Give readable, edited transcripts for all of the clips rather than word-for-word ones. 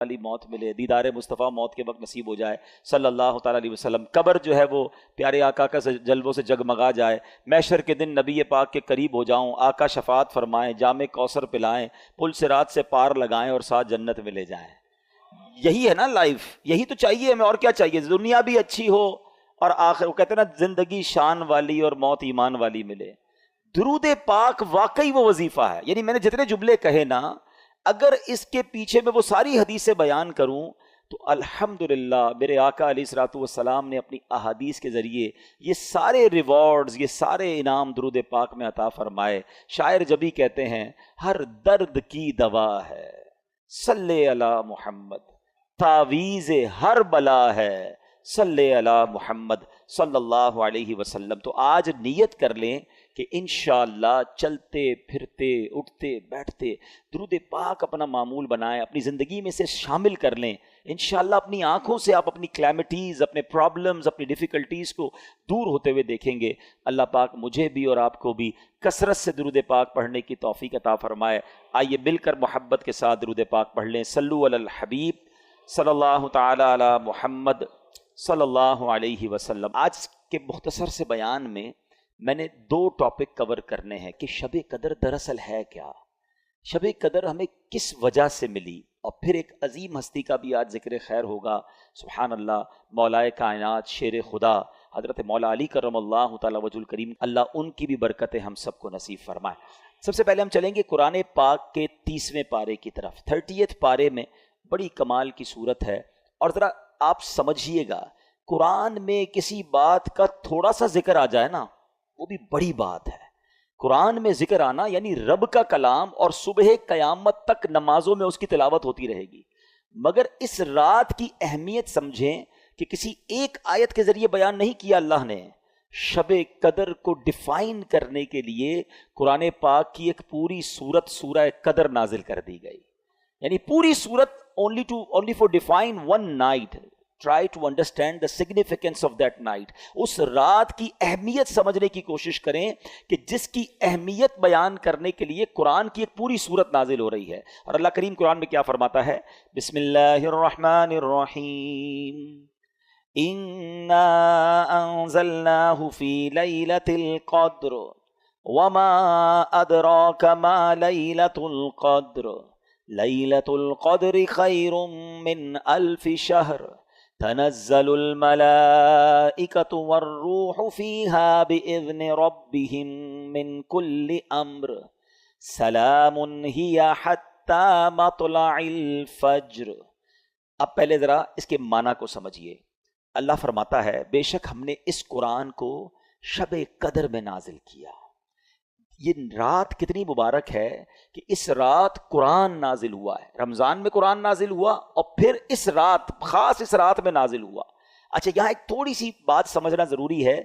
والی موت ملے، دیدار مصطفیٰ موت کے وقت نصیب ہو جائے صلی اللہ تعالیٰ علیہ وسلم، قبر جو ہے وہ پیارے آقا کا جلووں سے جگمگا جائے، محشر کے دن نبی پاک کے قریب ہو جاؤں، آقا شفاعت فرمائیں، جام کوثر پلائیں، پل صراط سے پار لگائیں اور ساتھ جنت میں لے جائیں۔ یہی ہے نا لائف، یہی تو چاہیے ہمیں، اور کیا چاہیے؟ دنیا بھی اچھی ہو اور آخر وہ کہتے ہیں نا زندگی شان والی اور موت ایمان والی ملے۔ درود پاک واقعی وہ وظیفہ ہے، یعنی میں نے جتنے جملے کہے نا، اگر اس کے پیچھے میں وہ ساری حدیثیں بیان کروں تو الحمدللہ میرے آقا علیہ الصلوۃ والسلام نے اپنی احادیث کے ذریعے یہ سارے ریوارڈز، یہ سارے انعام درود پاک میں عطا فرمائے۔ شاعر جبھی کہتے ہیں ہر درد کی دوا ہے صلی علی محمد، تعویذ ہر بلا ہے صلی علی محمد صلی اللہ علیہ وسلم۔ تو آج نیت کر لیں کہ انشاءاللہ چلتے پھرتے اٹھتے بیٹھتے درود پاک اپنا معمول بنائیں، اپنی زندگی میں سے شامل کر لیں۔ انشاءاللہ اپنی آنکھوں سے آپ اپنی کلیمٹیز، اپنے پرابلمز، اپنی ڈیفیکلٹیز کو دور ہوتے ہوئے دیکھیں گے۔ اللہ پاک مجھے بھی اور آپ کو بھی کثرت سے درود پاک پڑھنے کی توفیق عطا فرمائے۔ آئیے مل کر محبت کے ساتھ درود پاک پڑھ لیں۔ صلو علی الحبیب صلی اللہ تعالی علی محمد صلی اللہ علیہ وسلم۔ آج کے مختصر سے بیان میں نے 2 ٹاپک کور کرنے ہیں کہ شب قدر دراصل ہے کیا، شب قدر ہمیں کس وجہ سے ملی، اور پھر ایک عظیم ہستی کا بھی آج ذکر خیر ہوگا۔ سبحان اللہ، مولائے کائنات شیر خدا حضرت مولا علی کرم اللہ تعالی وجہ الکریم، اللہ ان کی بھی برکتیں ہم سب کو نصیب فرمائے۔ سب سے پہلے ہم چلیں گے قرآن پاک کے 30ویں پارے کی طرف۔ 30th پارے میں بڑی کمال کی صورت ہے، اور ذرا آپ سمجھیے گا، قرآن میں کسی بات کا تھوڑا سا ذکر آ جائے نا، وہ بھی بڑی بات ہے۔ قرآن میں ذکر آنا یعنی رب کا کلام، اور صبح قیامت تک نمازوں میں اس کی تلاوت ہوتی رہے گی۔ مگر اس رات کی اہمیت سمجھیں کہ کسی ایک آیت کے ذریعے بیان نہیں کیا اللہ نے، شب قدر کو ڈیفائن کرنے کے لیے قرآن پاک کی ایک پوری سورت سورہ قدر نازل کر دی گئی، یعنی پوری سورت only for define one night. Try to understand the significance of that night. اس رات کی اہمیت سمجھنے کی کوشش کریں کہ جس کی اہمیت بیان کرنے کے لیے قرآن کی ایک پوری سورت نازل ہو رہی ہے۔ اور اللہ کریم قرآن میں کیا فرماتا ہے؟ بسم اللہ الرحمن الرحیم، انا انزلناہ فی لیلۃ القدر وما ادراک ما لیلۃ القدر لیلۃ القدر خیر من الف شہر تنزل الملائکۃ والروح فیہا بإذن ربہم من کل امر سلام ہی حتی مطلع الفجر۔ اب پہلے ذرا اس کے معنی کو سمجھیے۔ اللہ فرماتا ہے بے شک ہم نے اس قرآن کو شب قدر میں نازل کیا۔ یہ رات کتنی مبارک ہے کہ اس رات قرآن نازل ہوا ہے۔ رمضان میں قرآن نازل ہوا، اور پھر اس رات، خاص اس رات میں نازل ہوا۔ اچھا، یہاں ایک تھوڑی سی بات سمجھنا ضروری ہے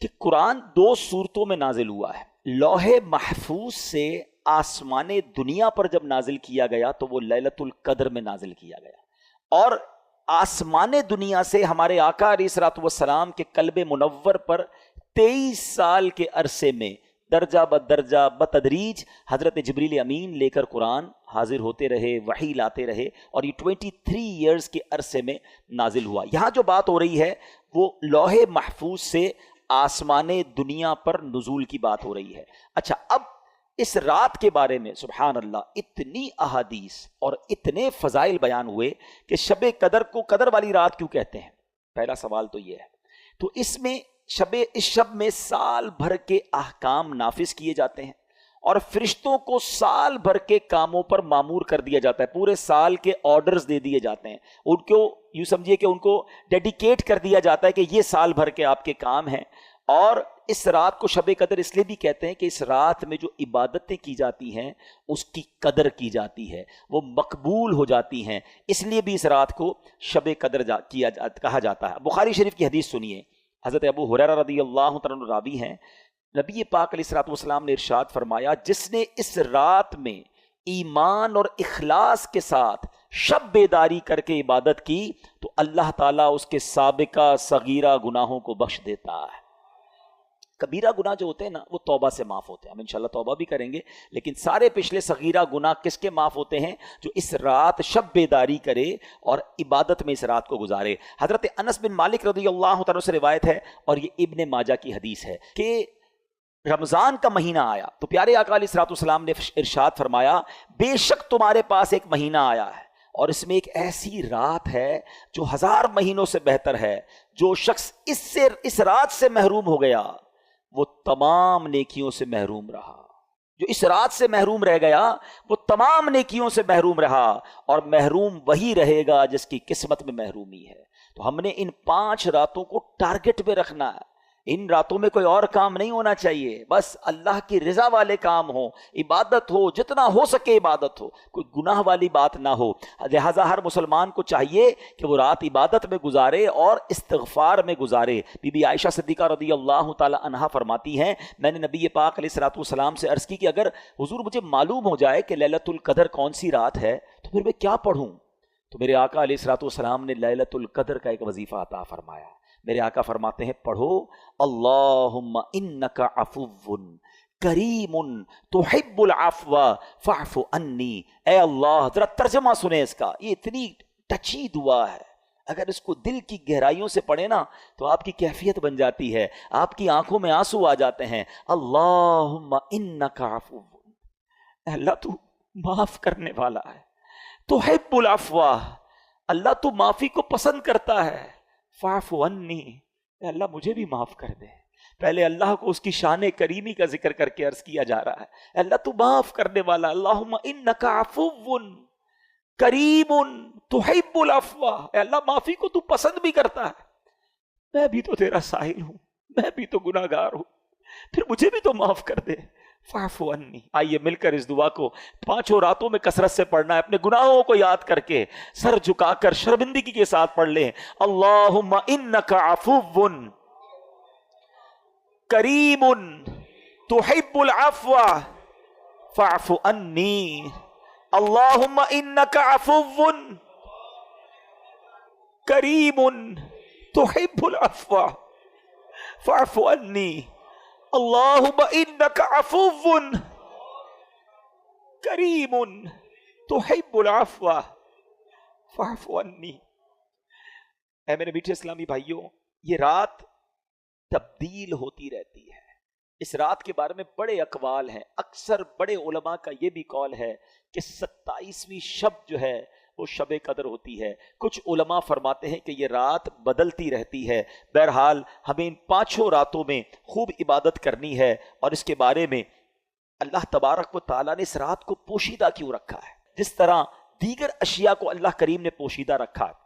کہ قرآن 2 صورتوں میں نازل ہوا ہے۔ لوح محفوظ سے آسمان دنیا پر جب نازل کیا گیا تو وہ لیلۃ القدر میں نازل کیا گیا، اور آسمان دنیا سے ہمارے آقا علیہ الصلوۃ والسلام کے قلب منور پر 23 سال کے عرصے میں درجہ بدرجہ بتدریج حضرت جبریل امین لے کر قرآن حاضر ہوتے رہے، وحی لاتے رہے، اور یہ 23 ایئرز کے عرصے میں نازل ہوا۔ یہاں جو بات ہو رہی ہے وہ لوح محفوظ سے آسمان دنیا پر نزول کی بات ہو رہی ہے۔ اچھا، اب اس رات کے بارے میں سبحان اللہ اتنی احادیث اور اتنے فضائل بیان ہوئے کہ شب قدر کو قدر والی رات کیوں کہتے ہیں؟ پہلا سوال تو یہ ہے۔ تو اس شب میں سال بھر کے احکام نافذ کیے جاتے ہیں، اور فرشتوں کو سال بھر کے کاموں پر مامور کر دیا جاتا ہے، پورے سال کے آرڈرز دے دیے جاتے ہیں، ان کو یوں سمجھیے کہ ان کو ڈیڈیکیٹ کر دیا جاتا ہے کہ یہ سال بھر کے آپ کے کام ہیں۔ اور اس رات کو شب قدر اس لیے بھی کہتے ہیں کہ اس رات میں جو عبادتیں کی جاتی ہیں اس کی قدر کی جاتی ہے، وہ مقبول ہو جاتی ہیں، اس لیے بھی اس رات کو شب قدر کہا جاتا ہے۔ بخاری شریف کی حدیث سنیے، حضرت ابو ہریرہ رضی اللہ تعالیٰ عنہ راوی ہیں، نبی پاک علیہ الصلوۃ والسلام نے ارشاد فرمایا، جس نے اس رات میں ایمان اور اخلاص کے ساتھ شب بیداری کر کے عبادت کی تو اللہ تعالیٰ اس کے سابقہ صغیرہ گناہوں کو بخش دیتا ہے۔ کبیرہ گناہ جو ہوتے ہیں نا وہ توبہ سے معاف ہوتے ہیں، ہم انشاءاللہ توبہ بھی کریں گے، لیکن سارے پچھلے صغیرہ گناہ کس کے معاف ہوتے ہیں؟ جو اس رات شب بیداری کرے اور عبادت میں اس رات کو گزارے۔ حضرت انس بن مالک رضی اللہ تعالیٰ سے روایت ہے، اور یہ ابن ماجہ کی حدیث ہے، کہ رمضان کا مہینہ آیا تو پیارے آقا علیہ الصلوۃ والسلام نے ارشاد فرمایا بے شک تمہارے پاس ایک مہینہ آیا ہے اور اس میں ایک ایسی رات ہے جو 1000 مہینوں سے بہتر ہے، جو شخص اس رات سے محروم ہو گیا وہ تمام نیکیوں سے محروم رہا، جو اس رات سے محروم رہ گیا وہ تمام نیکیوں سے محروم رہا، اور محروم وہی رہے گا جس کی قسمت میں محرومی ہے۔ تو ہم نے ان 5 راتوں کو ٹارگٹ پہ رکھنا ہے، ان راتوں میں کوئی اور کام نہیں ہونا چاہیے، بس اللہ کی رضا والے کام ہو، عبادت ہو، جتنا ہو سکے عبادت ہو، کوئی گناہ والی بات نہ ہو۔ لہٰذا ہر مسلمان کو چاہیے کہ وہ رات عبادت میں گزارے اور استغفار میں گزارے۔ بی بی عائشہ صدیقہ رضی اللہ تعالی عنہا فرماتی ہیں، میں نے نبی پاک علیہ الصلوۃ والسلام سے عرض کی کہ اگر حضور مجھے معلوم ہو جائے کہ لیلۃ القدر کون سی رات ہے تو پھر میں کیا پڑھوں؟ تو میرے آقا علیہ الصلوۃ والسلام نے لیلۃ القدر کا ایک وظیفہ عطا فرمایا۔ میرے آقا فرماتے ہیں پڑھو اللہم انک عفو کریم تحب العفو فاعف عنی، اے اللہ، ذرا ترجمہ سنیں اس کا، یہ اتنی ٹچی دعا ہے، اگر اس کو دل کی گہرائیوں سے پڑھیں نا تو آپ کی کیفیت بن جاتی ہے، آپ کی آنکھوں میں آنسو آ جاتے ہیں۔ اللہم انک عفو، اے اللہ تو معاف کرنے والا ہے، تحب العفو، اللہ تو معافی کو پسند کرتا ہے، فاعف عنی، اے اللہ مجھے بھی معاف کر دے۔ پہلے اللہ کو اس کی شان کریمی کا ذکر کر کے عرض کیا جا رہا ہے، اے اللہ تو معاف کرنے والا، اللہم انک عفو کریم تحب العفو، اے اللہ معافی کو تو پسند بھی کرتا ہے، میں بھی تو تیرا سائل ہوں، میں بھی تو گناہ گار ہوں، پھر مجھے بھی تو معاف کر دے، فاعف عنی۔ آئیے مل کر اس دعا کو 5 راتوں میں کثرت سے پڑھنا ہے، اپنے گناہوں کو یاد کر کے سر جھکا کر شرمندگی کے ساتھ پڑھ لیں۔ اللہم انک عفو کریم تحب العفو فاعف عنی، اللہم انک عفو کریم تحب العفو فاعف عنی، اللہم انک عفو کریم تحب العفو فاعف عنی۔ اے میرے میٹھے اسلامی بھائیوں، یہ رات تبدیل ہوتی رہتی ہے، اس رات کے بارے میں بڑے اقوال ہیں، اکثر بڑے علماء کا یہ بھی قول ہے کہ 27ویں شب جو ہے وہ شب قدر ہوتی ہے، کچھ علماء فرماتے ہیں کہ یہ رات بدلتی رہتی ہے۔ بہرحال ہمیں ان 5 راتوں میں خوب عبادت کرنی ہے، اور اس کے بارے میں اللہ تبارک و تعالیٰ نے اس رات کو پوشیدہ کیوں رکھا ہے، جس طرح دیگر اشیاء کو اللہ کریم نے پوشیدہ رکھا ہے۔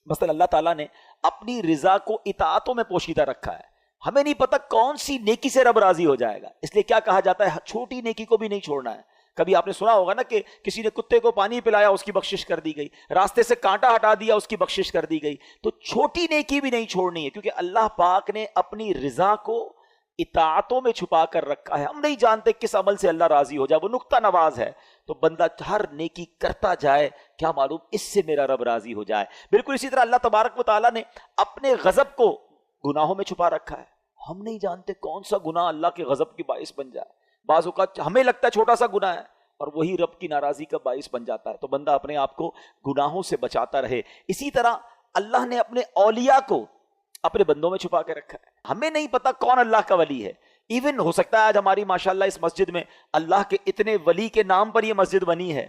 مثلا اللہ تعالیٰ نے اپنی رضا کو اطاعتوں میں پوشیدہ رکھا ہے، ہمیں نہیں پتہ کون سی نیکی سے رب راضی ہو جائے گا، اس لیے کیا کہا جاتا ہے، چھوٹی نیکی کو بھی نہیں چھوڑنا ہے۔ کبھی آپ نے سنا ہوگا نا کہ کسی نے کتے کو پانی پلایا، اس کی بخشش کر دی گئی، راستے سے کانٹا ہٹا دیا، اس کی بخشش کر دی گئی، تو چھوٹی نیکی بھی نہیں چھوڑنی ہے، کیونکہ اللہ پاک نے اپنی رضا کو اطاعتوں میں چھپا کر رکھا ہے۔ ہم نہیں جانتے کس عمل سے اللہ راضی ہو جائے، وہ نقطہ نواز ہے، تو بندہ ہر نیکی کرتا جائے، کیا معلوم اس سے میرا رب راضی ہو جائے۔ بالکل اسی طرح اللہ تبارک و تعالیٰ نے اپنے غضب کو گناہوں میں چھپا رکھا ہے، ہم نہیں جانتے کون سا گناہ اللہ کے غضب کی باعث بن جائے، بعض اوقات ہمیں لگتا ہے چھوٹا سا گناہ ہے اور وہی رب کی ناراضی کا باعث بن جاتا ہے، تو بندہ اپنے آپ کو گناہوں سے بچاتا رہے۔ اسی طرح اللہ نے اپنے اولیاء کو اپنے بندوں میں چھپا کے رکھا ہے، ہمیں نہیں پتا کون اللہ کا ولی ہے، ایون ہو سکتا ہے آج ہماری ماشاءاللہ اس مسجد میں اللہ کے اتنے ولی کے نام پر یہ مسجد بنی ہے،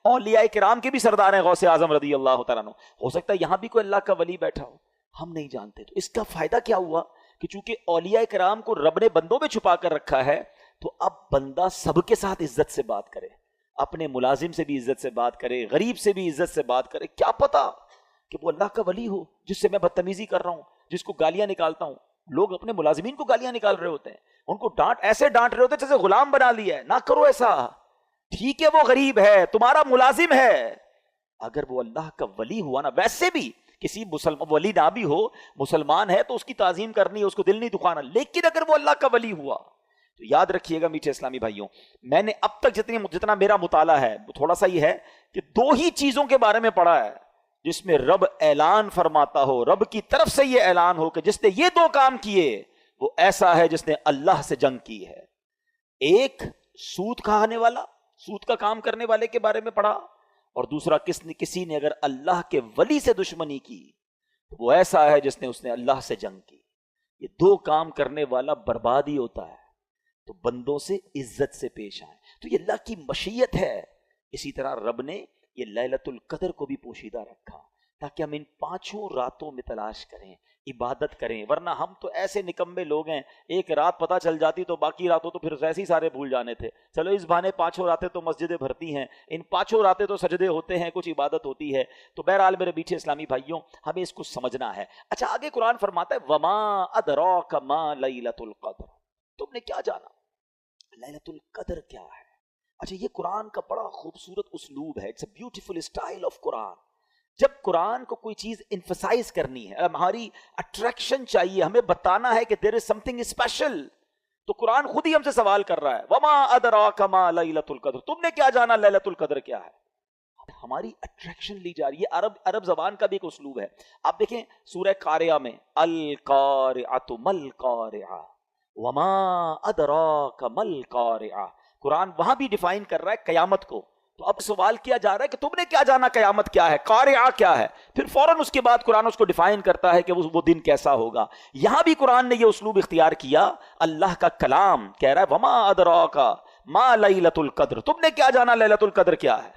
اولیاء کرام کے بھی سردار ہیں، غوث اعظم رضی اللہ تعالیٰ عنہ، ہو سکتا ہے یہاں بھی کوئی اللہ کا ولی بیٹھا ہو، ہم نہیں جانتے۔ تو اس کا فائدہ کیا ہوا کہ چونکہ اولیاء کرام کو رب نے بندوں میں چھپا کر رکھا ہے، تو اب بندہ سب کے ساتھ عزت سے بات کرے، اپنے ملازم سے بھی عزت سے بات کرے، غریب سے بھی عزت سے بات کرے، کیا پتا کہ وہ اللہ کا ولی ہو جس سے میں بدتمیزی کر رہا ہوں، جس کو گالیاں نکالتا ہوں۔ لوگ اپنے ملازمین کو گالیاں نکال رہے ہوتے ہیں، ان کو ایسے ڈانٹ رہے ہوتے ہیں جیسے غلام بنا لیا ہے، نہ کرو ایسا، ٹھیک ہے وہ غریب ہے، تمہارا ملازم ہے، اگر وہ اللہ کا ولی ہوا نا، ویسے بھی کسی ولی نہ بھی ہو، مسلمان ہے تو اس کی تعظیم کرنی ہے، اس کو دل نہیں دکھانا، لیکن اگر وہ اللہ کا ولی ہوا تو یاد رکھیے گا میٹھے اسلامی بھائیوں، میں نے اب تک جتنا میرا مطالعہ ہے تھوڑا سا یہ ہے کہ 2 ہی چیزوں کے بارے میں پڑھا ہے جس میں رب اعلان فرماتا ہو، رب کی طرف سے یہ اعلان ہو کہ جس نے یہ 2 کام کیے وہ ایسا ہے جس نے اللہ سے جنگ کی ہے. ایک سود کھانے والا, سود کا کام کرنے والے کے بارے میں پڑھا, اور دوسرا کسی نے اگر اللہ کے ولی سے دشمنی کی وہ ایسا ہے جس نے اللہ سے جنگ کی. یہ دو کام کرنے والا برباد ہی ہوتا ہے. تو بندوں سے عزت سے پیش آئیں. تو یہ اللہ کی مشیت ہے. اسی طرح رب نے یہ لیلۃ القدر کو بھی پوشیدہ رکھا تاکہ ہم ان 5 راتوں میں تلاش کریں, عبادت کریں. ورنہ ہم تو ایسے نکمے لوگ ہیں, ایک رات پتہ چل جاتی تو باقی راتوں تو پھر ویسے ہی سارے بھول جانے تھے. چلو اس بہانے 5 راتیں تو مسجدیں بھرتی ہیں, ان 5 راتیں تو سجدے ہوتے ہیں, کچھ عبادت ہوتی ہے. تو بہرحال میرے بیٹھے اسلامی بھائیوں, ہمیں اس کو سمجھنا ہے. اچھا, آگے قرآن فرماتا ہے وما ادراک ما لیلۃ القدر, تم نے کیا جانا لیلۃ القدر کیا ہے. اچھا, یہ قرآن کا بڑا خوبصورت اسلوب ہے. It's a beautiful style of Quran. جب قرآن کو کوئی چیز انفسائز کرنی ہے, ہماری اٹریکشن چاہیے, ہمیں بتانا ہے کہ دیر از سم تھنگ اسپیشل, تو قرآن خود ہی ہم سے سوال کر رہا ہے وما ادراک ما لیلۃ القدر, تم نے کیا جانا لیلۃ القدر کیا ہے. ہماری اٹریکشن لی جا رہی ہے. عرب زبان کا بھی ایک اسلوب ہے. آپ دیکھیں سورہ قاریہ میں القارعۃ مل قارعہ وما ادراک مل قارعہ, قرآن وہاں بھی ڈیفائن کر رہا ہے قیامت کو. تو اب سوال کیا جا رہا ہے کہ تم نے کیا جانا قیامت کیا ہے, قارعہ کیا ہے. پھر فوراً اس کے بعد قرآن اس کو ڈیفائن کرتا ہے کہ وہ دن کیسا ہوگا. یہاں بھی قرآن نے یہ اسلوب اختیار کیا. اللہ کا کلام کہہ رہا ہے وما ادراک ما لیلۃ القدر, تم نے کیا جانا لیلۃ القدر کیا ہے.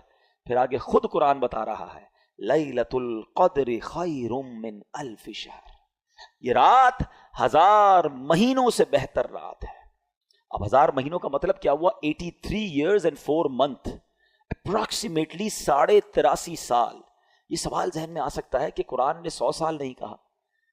پھر آگے خود قرآن بتا رہا ہے لیلۃ القدر خیر من الف شہر, یہ رات 1000 مہینوں سے بہتر رات ہے. اب 1000 مہینوں کا مطلب کیا ہوا, 83 years and 4 months, اپروکسیمیٹلی 83.5 سال. یہ سوال ذہن میں آ سکتا ہے کہ قرآن نے 100 سال نہیں کہا,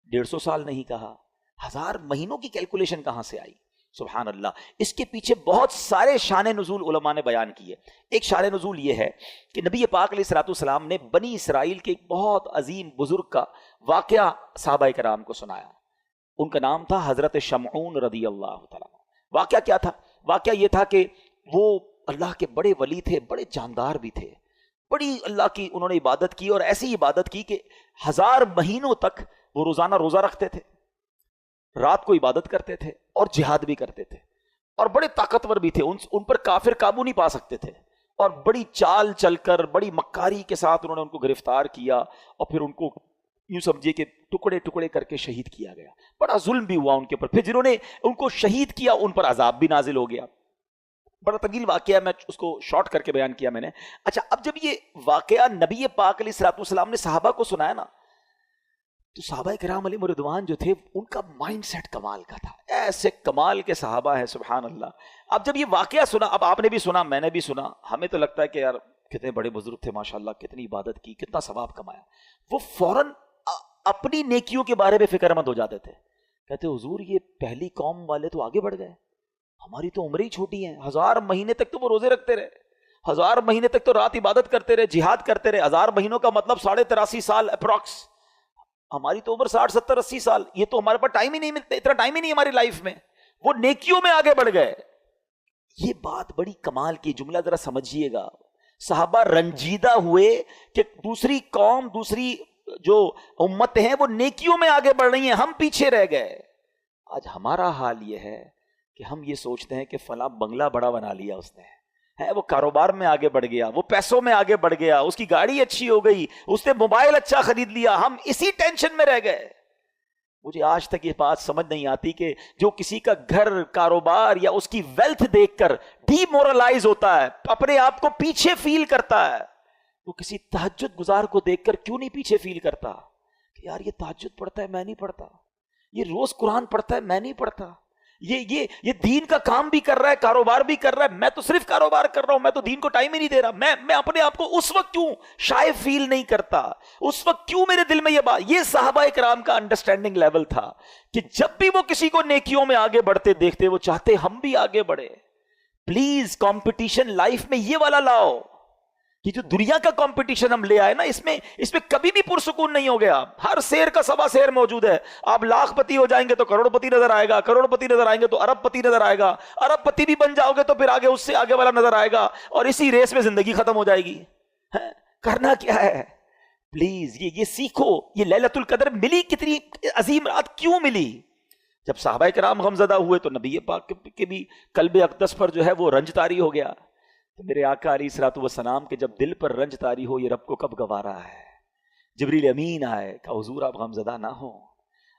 150 سال نہیں کہا, 1000 مہینوں کی کیلکولیشن کہاں سے آئی. سبحان اللہ. اس کے پیچھے بہت سارے شان نزول علماء نے بیان کیے. ایک شان نزول یہ ہے کہ نبی پاک علیہ الصلوۃ والسلام نے بنی اسرائیل کے ایک بہت عظیم بزرگ کا واقعہ صحابہ کرام کو سنایا. ان کا نام تھا حضرت شمعون رضی اللہ تعالیٰ. واقعہ کیا تھا؟ واقعہ یہ تھا کہ وہ اللہ کے بڑے ولی تھے, بڑے جاندار بھی تھے, بڑی اللہ کی انہوں نے عبادت کی, اور ایسی عبادت کی کہ 1000 مہینوں تک وہ روزانہ روزہ رکھتے تھے, رات کو عبادت کرتے تھے, اور جہاد بھی کرتے تھے, اور بڑے طاقتور بھی تھے. ان پر کافر قابو نہیں پا سکتے تھے, اور بڑی چال چل کر بڑی مکاری کے ساتھ انہوں نے ان کو گرفتار کیا, اور پھر ان کو یوں سمجھیے کہ ٹکڑے ٹکڑے کر کے شہید کیا گیا. بڑا ظلم بھی ہوا ان کے اوپر. پھر جنہوں نے ان کو شہید کیا ان پر عذاب بھی نازل ہو گیا. بڑا طویل واقعہ, میں اس کو شارٹ کر کے بیان کیا میں نے. اچھا, اب جب یہ واقعہ نبی پاک علیہ الصلوۃ والسلام نے صحابہ کو سنایا نا, تو صحابہ کرام علیہم رضوان جو تھے ان کا مائنڈ سیٹ کمال کا تھا. ایسے کمال کے صحابہ ہیں, سبحان اللہ. اب جب یہ واقعہ سنا, اب آپ نے بھی سنا, میں نے بھی سنا, ہمیں تو لگتا ہے کہ یار کتنے بڑے بزرگ تھے ماشاءاللہ, کتنی عبادت کی, کتنا ثواب کمایا. وہ فوراً اپنی نیکیوں کے بارے میں فکر مند ہو جاتے تھے. کہتے حضور یہ پہلی قوم والے تو آگے بڑھ گئے, ہماری تو عمریں ہی چھوٹی ہیں. 1000 مہینے تک تو وہ روزے رکھتے رہے, 1000 مہینے تک تو رات عبادت کرتے رہے, جہاد کرتے رہے. 1000 مہینوں کا مطلب 83.5 سال اپروکس. ہماری تو عمر 60 70 80 سال. یہ تو ہمارے پاس ٹائم ہی نہیں ملتا, اتنا ٹائم ہی نہیں ہماری لائف میں. وہ نیکیوں میں آگے بڑھ گئے. یہ بات بڑی کمال کی. جملہ ذرا سمجھیے گا. صحابہ رنجیدہ ہوئے کہ دوسری قوم, دوسری جو امت ہیں وہ نیکیوں میں آگے بڑھ رہی ہیں, ہم پیچھے رہ گئے. آج ہمارا حال یہ ہے کہ ہم یہ سوچتے ہیں کہ فلاں بنگلہ بڑا بنا لیا اس نے, ہے وہ کاروبار میں آگے بڑھ گیا, وہ پیسوں میں آگے بڑھ گیا, اس کی گاڑی اچھی ہو گئی, اس نے موبائل اچھا خرید لیا, ہم اسی ٹینشن میں رہ گئے. مجھے آج تک یہ بات سمجھ نہیں آتی کہ جو کسی کا گھر, کاروبار یا اس کی ویلتھ دیکھ کر ڈی مورلائز ہوتا ہے, اپنے آپ کو پیچھے فیل کرتا ہے, وہ کسی تہجد گزار کو دیکھ کر کیوں نہیں پیچھے فیل کرتا کہ یار یہ تہجد پڑھتا ہے میں نہیں پڑھتا, یہ روز قرآن پڑھتا ہے میں نہیں پڑھتا, یہ دین کا کام بھی کر رہا ہے, کاروبار بھی کر رہا ہے, میں تو صرف کاروبار کر رہا ہوں, میں تو دین کو ٹائم ہی نہیں دے رہا. میں اپنے آپ کو اس وقت کیوں شائع فیل نہیں کرتا, اس وقت کیوں میرے دل میں یہ بات. یہ صحابہ کرام کا انڈرسٹینڈنگ لیول تھا کہ جب بھی وہ کسی کو نیکیوں میں آگے بڑھتے دیکھتے وہ چاہتے ہم بھی آگے بڑھے. پلیز کمپٹیشن لائف میں یہ والا لاؤ. یہ جو دنیا کا کمپٹیشن ہم لے آئے نا, اس میں کبھی بھی پرسکون نہیں ہو گیا. ہر شیر کا سوا شیر موجود ہے. آپ لاکھ پتی ہو جائیں گے تو کروڑ پتی نظر آئے گا, کروڑ پتی نظر آئیں گے تو ارب پتی نظر آئے گا, ارب پتی بھی بن جاؤ گے تو پھر آگے اس سے آگے والا نظر آئے گا, اور اسی ریس میں زندگی ختم ہو جائے گی. کرنا کیا ہے؟ پلیز یہ سیکھو. یہ لیلۃ القدر ملی, کتنی عظیم رات کیوں ملی؟ جب صحابہ کرام غمزدہ ہوئے تو نبی پاک کے بھی قلب اقدس پر جو ہے وہ رنج طاری ہو گیا. تو میرے آقا علیہ الصلوۃ والسلام کے جب دل پر رنج طاری ہو، یہ رب کو کب گوارا ہے. جبریل امین آئے کہ حضور آپ غمزدہ نہ ہوں،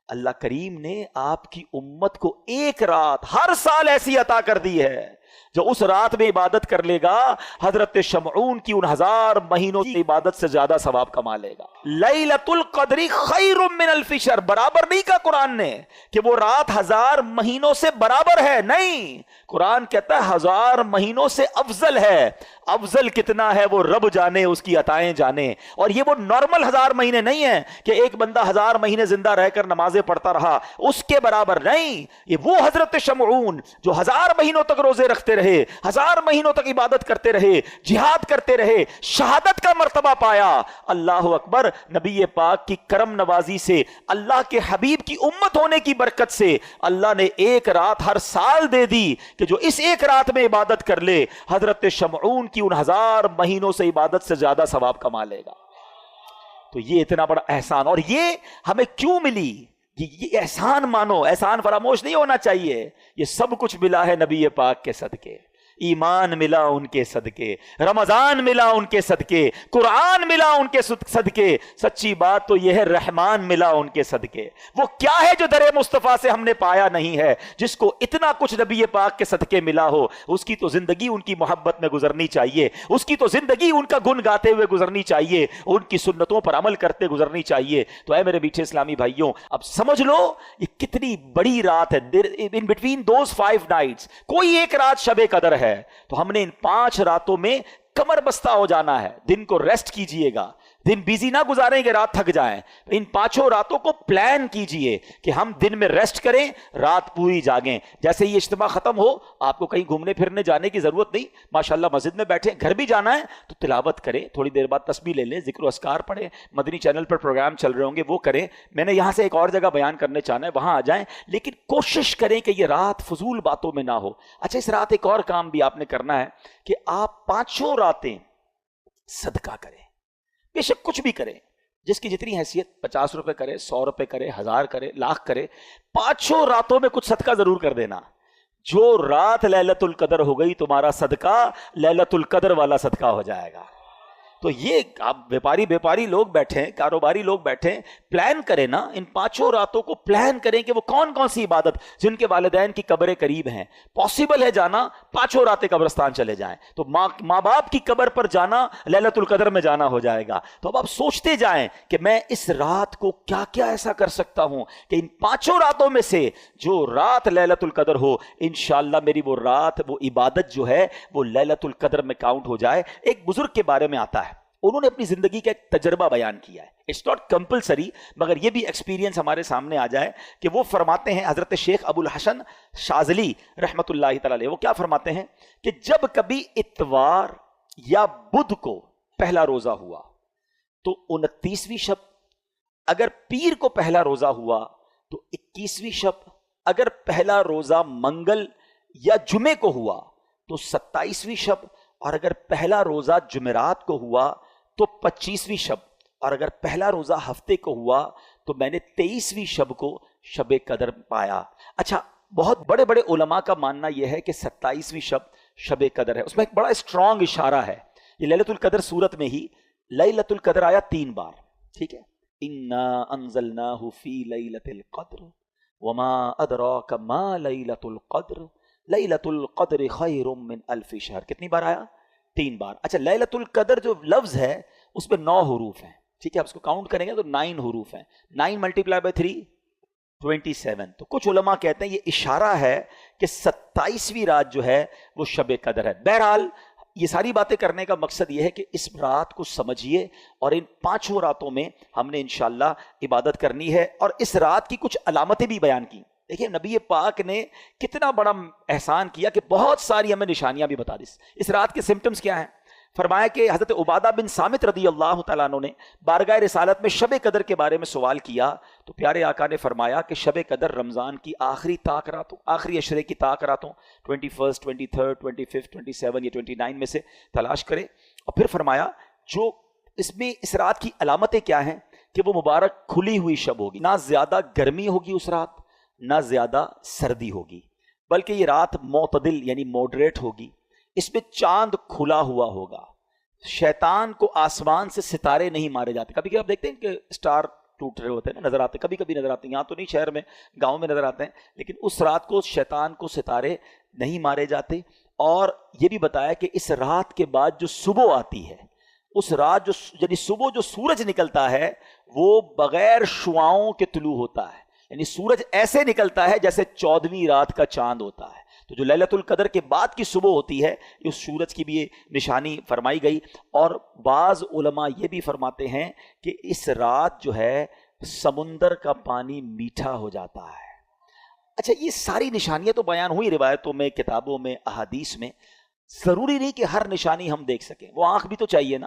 اللہ کریم نے آپ کی امت کو ایک رات ہر سال ایسی عطا کر دی ہے جو اس رات میں عبادت کر لے گا حضرت شمعون کی ان 1000 مہینوں کی عبادت سے زیادہ ثواب کما لے گا. لیلۃ القدر خیر من الف شہر، برابر نہیں کہا قرآن نے کہ وہ رات 1000 مہینوں سے برابر ہے، نہیں، قرآن کہتا ہے 1000 مہینوں سے افضل ہے. افضل کتنا ہے وہ رب جانے، اس کی عطائیں جانے. اور یہ وہ نارمل 1000 مہینے نہیں ہیں کہ ایک بندہ 1000 مہینے زندہ رہ کر نمازیں پڑھتا رہا، اس کے برابر نہیں. یہ وہ حضرت شمعون جو 1000 مہینوں تک روزے رکھتے رہے، 1000 مہینوں تک عبادت کرتے رہے، جہاد کرتے رہے، شہادت کا مرتبہ پایا. اللہ اکبر. نبی پاک کی کرم نوازی سے، اللہ کے حبیب کی امت ہونے کی برکت سے اللہ نے ایک رات ہر سال دے دی کہ جو اس ایک رات میں عبادت کر لے حضرت شمعون کی ان 1000 مہینوں سے عبادت سے زیادہ ثواب کما لے گا. تو یہ اتنا بڑا احسان، اور یہ ہمیں کیوں ملی؟ یہ احسان مانو، احسان فراموش نہیں ہونا چاہیے. یہ سب کچھ ملا ہے نبی پاک کے صدقے. ایمان ملا ان کے صدقے، رمضان ملا ان کے صدقے، قرآن ملا ان کے صدقے. سچی بات تو یہ ہے رحمان ملا ان کے صدقے. وہ کیا ہے جو در مصطفیٰ سے ہم نے پایا نہیں ہے؟ جس کو اتنا کچھ نبی پاک کے صدقے ملا ہو، اس کی تو زندگی ان کی محبت میں گزرنی چاہیے، اس کی تو زندگی ان کا گن گاتے ہوئے گزرنی چاہیے، ان کی سنتوں پر عمل کرتے گزرنی چاہیے. تو اے میرے میٹھے اسلامی بھائیوں، اب سمجھ لو یہ کتنی بڑی رات ہے. ان بٹوین دوز 5 نائٹس کوئی ایک رات شب قدر ہے. تو ہم نے ان 5 راتوں میں کمر بستہ ہو جانا ہے. دن کو ریسٹ کیجئے گا، دن بیزی نہ گزاریں کہ رات تھک جائیں. ان 5 راتوں کو پلان کیجئے کہ ہم دن میں ریسٹ کریں، رات پوری جاگیں. جیسے یہ اجتماع ختم ہو، آپ کو کہیں گھومنے پھرنے جانے کی ضرورت نہیں. ماشاءاللہ مسجد میں بیٹھے، گھر بھی جانا ہے تو تلاوت کریں، تھوڑی دیر بعد تسبیح لے لیں، ذکر و اذکار پڑھیں. مدنی چینل پر پروگرام چل رہے ہوں گے وہ کریں. میں نے یہاں سے ایک اور جگہ بیان کرنے چاہنا ہے، وہاں آ جائیں، لیکن کوشش کریں کہ یہ رات فضول باتوں میں نہ ہو. اچھا، اس رات ایک اور کام بھی آپ نے کرنا ہے کہ آپ 5 راتیں صدقہ کریں. بے شک کچھ بھی کریں، جس کی جتنی حیثیت، 50 روپے کرے، 100 روپے کرے، 1000 کرے، لاکھ کرے، 5 راتوں میں کچھ صدقہ ضرور کر دینا. جو رات لیلۃ القدر ہو گئی، تمہارا صدقہ لیلۃ القدر والا صدقہ ہو جائے گا. تو یہ آپ بیپاری لوگ بیٹھیں، کاروباری لوگ بیٹھیں، پلان کریں نا. ان 5 راتوں کو پلان کریں کہ وہ کون کون سی عبادت، جن کے والدین کی قبریں قریب ہیں، پاسبل ہے جانا، 5 راتیں قبرستان چلے جائیں. تو ماں باپ کی قبر پر جانا لیلۃ القدر میں جانا ہو جائے گا. تو اب آپ سوچتے جائیں کہ میں اس رات کو کیا کیا ایسا کر سکتا ہوں کہ ان 5 راتوں میں سے جو رات لیلۃ القدر ہو، انشاءاللہ میری وہ رات، وہ عبادت جو ہے وہ لیلۃ القدر میں کاؤنٹ ہو جائے. ایک بزرگ کے بارے میں آتا ہے، انہوں نے اپنی زندگی کا ایک تجربہ بیان کیا ہے. اٹس ناٹ کمپلسری، مگر یہ بھی ایکسپیرینس ہمارے سامنے آ جائے کہ وہ فرماتے ہیں، حضرت شیخ ابو الحسن شاذلی رحمۃ اللہ تعالی علیہ، وہ کیا فرماتے ہیں کہ جب کبھی اتوار یا بدھ کو پہلا روزہ ہوا تو 29ویں شب، اگر پیر کو پہلا روزہ ہوا تو 21ویں شب، اگر پہلا روزہ منگل یا جمعے کو ہوا تو 27ویں شب، اور اگر پہلا روزہ جمعرات کو ہوا تو 25ویں شب، اور اگر پہلا روزہ ہفتے کو ہوا تو میں نے 23ویں شب کو شب قدر پایا. اچھا، بہت بڑے بڑے علماء کا ماننا یہ ہے کہ 27ویں شب قدر ہے. اس میں ایک بڑا اسٹرانگ اشارہ ہے. یہ لیلۃ القدر سورت میں ہی لیلۃ القدر آیا 3 بار، ٹھیک ہے. انا انزلناہ فی لیلۃ القدر وما ادراک ما لیلۃ القدر لیلۃ القدر خیر من الف شہر. کتنی بار آیا؟ 3 بار. اچھا، لیلۃ القدر جو لفظ ہے اس میں 9 حروف ہیں، ٹھیک ہے. آپ اس کو کاؤنٹ کریں گے تو 9 حروف ہیں. 9 ملٹیپلائی بائی 3 27. تو کچھ علماء کہتے ہیں یہ اشارہ ہے کہ 27ویں رات جو ہے وہ شب قدر ہے. بہرحال یہ ساری باتیں کرنے کا مقصد یہ ہے کہ اس رات کو سمجھیے، اور ان 5 راتوں میں ہم نے انشاءاللہ عبادت کرنی ہے. اور اس رات کی کچھ علامتیں بھی بیان کی. دیکھیں نبی پاک نے کتنا بڑا احسان کیا کہ بہت ساری ہمیں نشانیاں بھی بتا دی. اس رات کے سمٹمز کیا ہیں؟ فرمایا کہ حضرت عبادہ بن صامت رضی اللہ تعالیٰ عنہ نے بارگاہ رسالت میں شب قدر کے بارے میں سوال کیا تو پیارے آقا نے فرمایا کہ شب قدر رمضان کی آخری طاق راتوں، آخری عشرے کی طاق راتوں 21 23 25 27 یا 29 میں سے تلاش کرے. اور پھر فرمایا جو اس میں اس رات کی علامتیں کیا ہیں کہ وہ مبارک کھلی ہوئی شب ہوگی، نہ زیادہ گرمی ہوگی اس رات، نہ زیادہ سردی ہوگی، بلکہ یہ رات معتدل یعنی ماڈریٹ ہوگی، اس میں چاند کھلا ہوا ہوگا، شیطان کو آسمان سے ستارے نہیں مارے جاتے۔ کبھی کبھی آپ دیکھتے ہیں کہ اسٹار ٹوٹ رہے ہوتے ہیں نا، نظر آتے ہیں، کبھی کبھی نظر آتے ہیں، یہاں تو نہیں، شہر میں گاؤں میں نظر آتے ہیں، لیکن اس رات کو شیطان کو ستارے نہیں مارے جاتے۔ اور یہ بھی بتایا کہ اس رات کے بعد جو صبح آتی ہے، اس رات جو یعنی صبح جو سورج نکلتا ہے وہ بغیر شعاؤں کے طلوع ہوتا ہے، یعنی سورج ایسے نکلتا ہے جیسے 14ویں رات کا چاند ہوتا ہے۔ تو جو لیلۃ القدر کے بعد کی صبح ہوتی ہے، اس سورج کی بھی یہ نشانی فرمائی گئی۔ اور بعض علماء یہ بھی فرماتے ہیں کہ اس رات جو ہے سمندر کا پانی میٹھا ہو جاتا ہے۔ اچھا، یہ ساری نشانیاں تو بیان ہوئی روایتوں میں، کتابوں میں، احادیث میں، ضروری نہیں کہ ہر نشانی ہم دیکھ سکیں، وہ آنکھ بھی تو چاہیے نا۔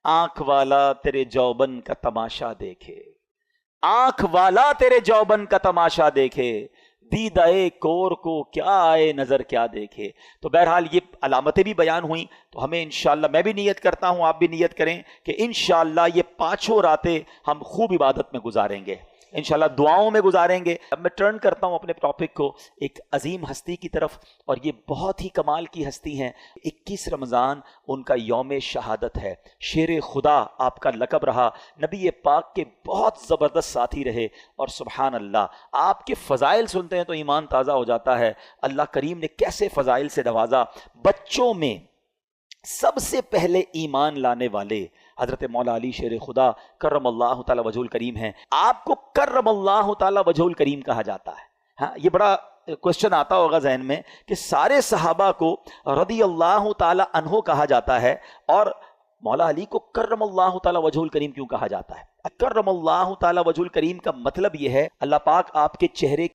آنکھ والا تیرے جوبن کا تماشا دیکھے، آنکھ والا تیرے جوبن کا تماشا دیکھے، دیدائے کور کو کیا آئے نظر کیا دیکھے۔ تو بہرحال یہ علامتیں بھی بیان ہوئیں، تو ہمیں انشاءاللہ، میں بھی نیت کرتا ہوں، آپ بھی نیت کریں کہ انشاءاللہ یہ 5 راتیں ہم خوب عبادت میں گزاریں گے، انشاءاللہ دعاؤں میں گزاریں گے۔ اب میں ٹرن کرتا ہوں اپنے ٹاپک کو ایک عظیم ہستی کی طرف، اور یہ بہت ہی کمال کی ہستی ہیں۔ 21 رمضان ان کا یوم شہادت ہے، شیر خدا آپ کا لقب رہا، نبی پاک کے بہت زبردست ساتھی رہے، اور سبحان اللہ آپ کے فضائل سنتے ہیں تو ایمان تازہ ہو جاتا ہے۔ اللہ کریم نے کیسے فضائل سے نوازا۔ بچوں میں سب سے پہلے ایمان لانے والے حضرت مولا علی شیر خدا کرم اللہ تعالی وجہ الکریم ہیں۔ آپ کو کرم اللہ تعالی وجہ الکریم کہا جاتا ہے۔ ہاں، یہ بڑا کوشچن آتا ہوگا ذہن میں کہ سارے صحابہ کو رضی اللہ تعالی عنہ کہا جاتا ہے، اور مولا علی کو کرم اللہ تعالی وجہ الکریم کیوں کہا جاتا ہے؟ کرم اللہ تعالی وجہ الکریم کا مطلب یہ ہے اللہ پاک آپ کے چہرے